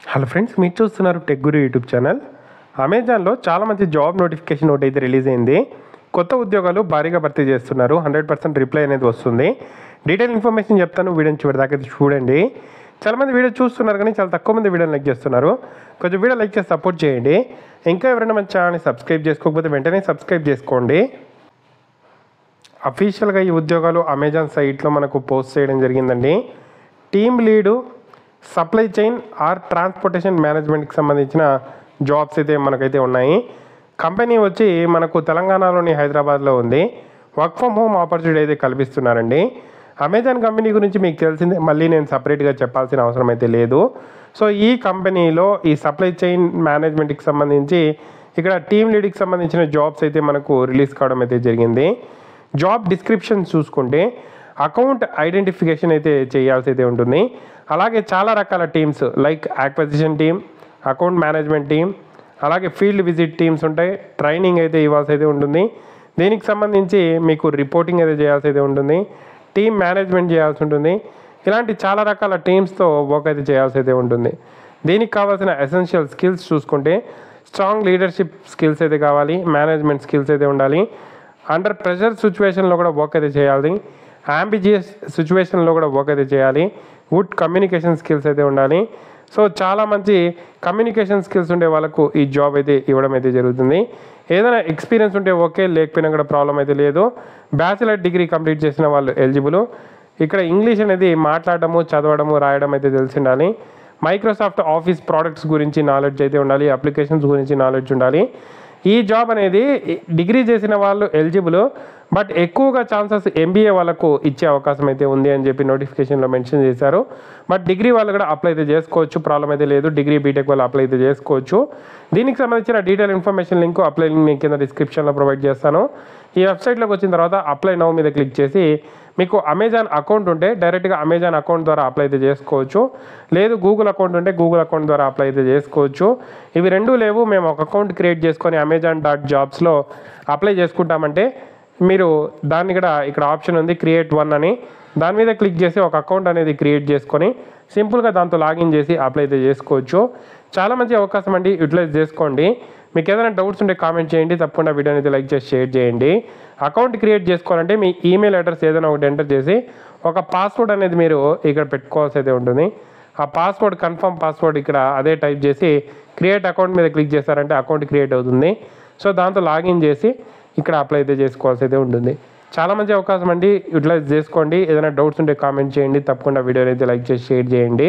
Hello friends, మీరు చూస్తున్నారు tech గురు YouTube channel. అమెజాన్లో చాలా మంచి జాబ్ నోటిఫికేషన్ ఒకటి అయితే రిలీజ్ అయింది. కొత్త ఉద్యోగాలు భారీగా భర్తీ చేస్తున్నారు. 100% రిప్లై అనేది వస్తుంది. డీటెయిల్ ఇన్ఫర్మేషన్ చెప్తాను, వీడియోని చివరిదాకా అయితే చూడండి. చాలామంది వీడియో చూస్తున్నారు కానీ చాలా తక్కువ మంది వీడియోని లైక్ చేస్తున్నారు. కొంచెం వీడియో లైక్ చేసి సపోర్ట్ చేయండి. ఇంకా ఎవరైనా మన ఛానల్ని సబ్స్క్రైబ్ చేసుకోకపోతే వెంటనే సబ్స్క్రైబ్ చేసుకోండి. అఫీషియల్గా ఈ ఉద్యోగాలు అమెజాన్ సైట్లో మనకు పోస్ట్ చేయడం జరిగిందండి. Team lead, supply chain or transportation మేనేజ్మెంట్కి సంబంధించిన జాబ్స్ అయితే మనకైతే ఉన్నాయి. కంపెనీ వచ్చి మనకు తెలంగాణలోని హైదరాబాద్లో ఉంది. వర్క్ ఫ్రమ్ హోమ్ ఆపర్చునిటీ అయితే కల్పిస్తున్నారండి. అమెజాన్ కంపెనీ గురించి మీకు తెలిసిందే, మళ్ళీ నేను సపరేట్గా చెప్పాల్సిన అవసరం అయితే లేదు. సో ఈ కంపెనీలో ఈ సప్లై చైన్ మేనేజ్మెంట్కి సంబంధించి ఇక్కడ టీమ్ లీడ్కి సంబంధించిన జాబ్స్ అయితే మనకు రిలీజ్ కావడం అయితే జరిగింది. జాబ్ డిస్క్రిప్షన్ చూసుకుంటే అకౌంట్ ఐడెంటిఫికేషన్ అయితే చేయాల్సి అయితే ఉంటుంది. అలాగే చాలా రకాల teams like acquisition team, account management team, అలాగే ఫీల్డ్ విజిట్ టీమ్స్ ఉంటాయి. ట్రైనింగ్ అయితే ఇవ్వాల్సి అయితే ఉంటుంది. దీనికి సంబంధించి మీకు రిపోర్టింగ్ అయితే చేయాల్సి అయితే ఉంటుంది. టీమ్ మేనేజ్మెంట్ చేయాల్సి ఉంటుంది. ఇలాంటి చాలా రకాల టీమ్స్తో వర్క్ అయితే చేయాల్సి అయితే ఉంటుంది. దీనికి కావాల్సిన ఎసెన్షియల్ స్కిల్స్ చూసుకుంటే స్ట్రాంగ్ లీడర్షిప్ స్కిల్స్ అయితే కావాలి, మేనేజ్మెంట్ స్కిల్స్ అయితే ఉండాలి, అండర్ ప్రెషర్ సిచ్యువేషన్లో కూడా వర్క్ అయితే చేయాలి, అంబిజియస్ సిచ్యువేషన్లో కూడా వర్క్ అయితే చేయాలి, గుడ్ కమ్యూనికేషన్ స్కిల్స్ అయితే ఉండాలి. సో చాలా మంచి కమ్యూనికేషన్ స్కిల్స్ ఉండే వాళ్ళకు ఈ జాబ్ అయితే ఇవ్వడం అయితే జరుగుతుంది. ఏదైనా ఎక్స్పీరియన్స్ ఉంటే ఓకే, లేకపోయినా కూడా ప్రాబ్లం అయితే లేదు. బ్యాచిలర్ డిగ్రీ కంప్లీట్ చేసిన వాళ్ళు ఎలిజిబుల్. ఇక్కడ ఇంగ్లీష్ అనేది మాట్లాడడము, చదవడము, రాయడం అయితే తెలిసి ఉండాలి. మైక్రోసాఫ్ట్ ఆఫీస్ ప్రోడక్ట్స్ గురించి నాలెడ్జ్ అయితే ఉండాలి, అప్లికేషన్స్ గురించి నాలెడ్జ్ ఉండాలి. ఈ జాబ్ అనేది డిగ్రీ చేసిన వాళ్ళు ఎలిజిబుల్, బట్ ఎక్కువగా ఛాన్సెస్ ఎంబీఏ వాళ్ళకు ఇచ్చే అవకాశం అయితే ఉంది అని చెప్పి నోటిఫికేషన్లో మెన్షన్ చేశారు. బట్ డిగ్రీ వాళ్ళు కూడా అప్లై అయితే చేసుకోవచ్చు, ప్రాబ్లం అయితే లేదు. డిగ్రీ బీటెక్ వాళ్ళు అప్లై అయితే చేసుకోవచ్చు. దీనికి సంబంధించిన detail information link, apply link నేను కింద డిస్క్రిప్షన్లో ప్రొవైడ్ చేస్తాను. ఈ వెబ్సైట్లోకి వచ్చిన తర్వాత అప్లై నౌ మీద క్లిక్ చేసి మీకు అమెజాన్ అకౌంట్ ఉంటే డైరెక్ట్గా అమెజాన్ అకౌంట్ ద్వారా అప్లై అయితే చేసుకోవచ్చు. లేదు గూగుల్ అకౌంట్ ఉంటే గూగుల్ అకౌంట్ ద్వారా అప్లై అయితే చేసుకోవచ్చు. ఇవి రెండూ లేవు, మేము ఒక అకౌంట్ క్రియేట్ చేసుకొని amazon.jobsలో అప్లై చేసుకుంటామంటే మీరు దాన్ని కూడా ఇక్కడ ఆప్షన్ ఉంది క్రియేట్ వన్ అని, దాని మీద క్లిక్ చేసి ఒక అకౌంట్ అనేది క్రియేట్ చేసుకొని సింపుల్గా దాంతో లాగిన్ చేసి అప్లై అయితే చేసుకోవచ్చు. చాలా మంచి అవకాశం అండి, యూటిలైజ్ చేసుకోండి. మీకు ఏదైనా డౌట్స్ ఉంటే కామెంట్ చేయండి, తప్పకుండా వీడియోని అయితే లైక్ చేసి షేర్ చేయండి. అకౌంట్ క్రియేట్ చేసుకోవాలంటే మీ ఈమెయిల్ అడ్రస్ ఏదైనా ఒకటి ఎంటర్ చేసి ఒక పాస్వర్డ్ అనేది మీరు ఇక్కడ పెట్టుకోవాల్సి అయితే ఉంటుంది. ఆ పాస్వర్డ్ కన్ఫర్మ్ పాస్వర్డ్ ఇక్కడ అదే టైప్ చేసి క్రియేట్ అకౌంట్ మీద క్లిక్ చేస్తారంటే అకౌంట్ క్రియేట్ అవుతుంది. సో దాంతో లాగిన్ చేసి ఇక్కడ అప్లై అయితే చేసుకోవాల్సి అయితే ఉంటుంది. చాలా మంచి అవకాశం అండి, యూటిలైజ్ చేసుకోండి. ఏదైనా డౌట్స్ ఉంటే కామెంట్ చేయండి, తప్పకుండా వీడియోని అయితే లైక్ చేసి షేర్ చేయండి.